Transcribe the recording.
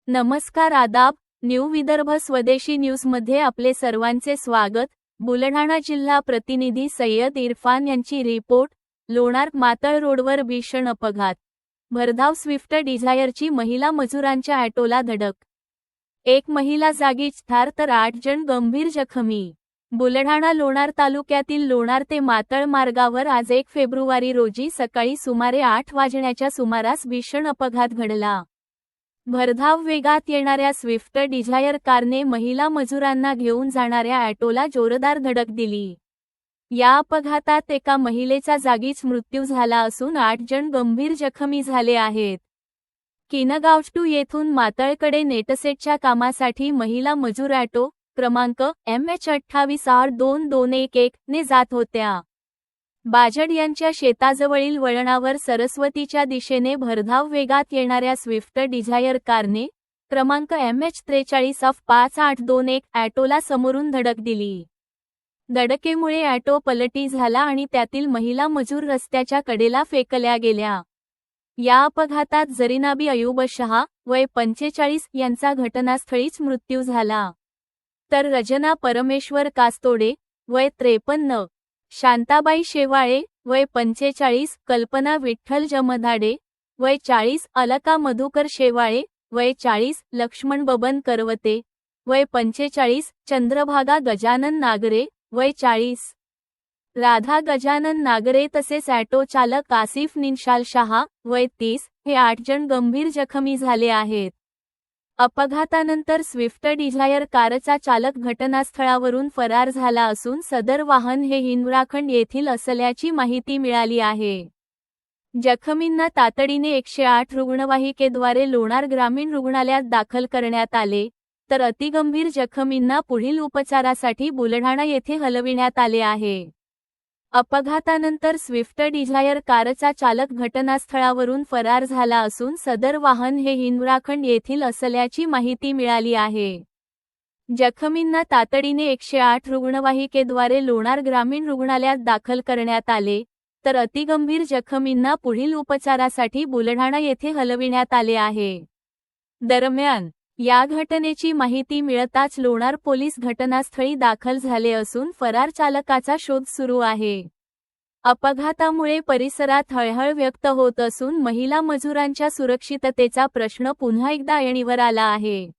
नमस्कार आदाब, न्यू विदर्भ स्वदेशी न्यूजमध्ये आपले सर्वांचे स्वागत। बुलढाणा जिल्हा प्रतिनिधी सय्यद इरफान यांची रिपोर्ट। लोणार मातळ रोडवर भीषण अपघात, भरधाव स्विफ्ट डिझायरची महिला मजुरांच्या ऑटोला धडक, एक महिला जागीच ठार तर 8 जण गंभीर जखमी। बुलढाणा लोणार तालुक्यातील लोणार ते मातळ मार्गावर आज 1 फेब्रुवारी रोजी सकाळी सुमारे 8 वाजण्याच्या सुमारास भीषण अपघात घडला। भरधाव वेगात येणाऱ्या स्विफ्ट डिझायर कारने महिला मजुरांना घेऊन जाणाऱ्या ऑटोला जोरदार धडक दिली। या अपघातात एका महिलेचा जागीच मृत्यू झाला असून 8 जण गंभीर जखमी झाले आहेत। किनगाव येथून मातळकडे नेटसेटच्या कामासाठी महिला मजूर ऑटो क्रमांक MH28R2211 ने जात होत्या। बाजड यांच्या शेताजवळील वळणावर सरस्वतीच्या दिशेने भरधाव वेगात येणाऱ्या स्विफ्ट डिझायर कारने क्रमांक MH43F5821 ऑटोला समोरून धडक दिली। धडकेमुळे ऑटो पलटी झाला आणि त्यातील महिला मजूर रस्त्याच्या कडेला फेकल्या गेल्या। या अपघातात जरीनाबी अयूब शहा वय 45 यांचा घटनास्थळीच मृत्यू झाला, तर रजना परमेश्वर कास्तोडे वय 53, शांताबाई शेवाळे वय 45, कल्पना विठ्ठल जमधाडे वय 40, अलका मधुकर शेवाळे वय 40, लक्ष्मण बबन करवते वय 45, चंद्रभागा गजानन नागरे वय 40, राधा गजानन नागरे तसेच ऑटो चालक आसिफ निशाल शहा वय 30 हे 8 जण गंभीर जखमी झाले आहेत। अपघातानंतर स्विफ्ट डिझायर कारचा चालक घटनास्थळावरून फरार झाला असून सदर वाहन हे हिंवराखंड येथील असल्याची माहिती मिळाली आहे। जखमींना तातडीने 108 रुग्णवाहिकेद्वारे लोणार ग्रामीण रुग्णालयात दाखल करण्यात आले, तर अतिगंभीर जखमींना पुढील उपचारासाठी बुलढाणा येथे हलविण्यात आले आहे। अपघातानंतर स्विफ्ट डिझायर कारचा चालक घटनास्थळावरून फरार झाला असून सदर वाहन हे हिंवराखंड येथील असल्याची माहिती मिळाली आहे। जखमींना तातडीने 108 रुग्णवाहिकेद्वारे लोणार ग्रामीण रुग्णालयात दाखल करण्यात आले, तर अतिगंभीर जखमींना पुढील उपचारासाठी बुलढाणा येथे हलविण्यात आले आहे। दरम्यान या घटनेची माहिती मिळताच लोणार पोलीस घटनास्थळी दाखल झाले असून फरार चालकाचा शोध सुरू आहे। अपघातामुळे परिसरात हळहळ व्यक्त होत असून महिला मजुरांच्या सुरक्षिततेचा प्रश्न पुन्हा एकदा ऐरणीवर आला आहे।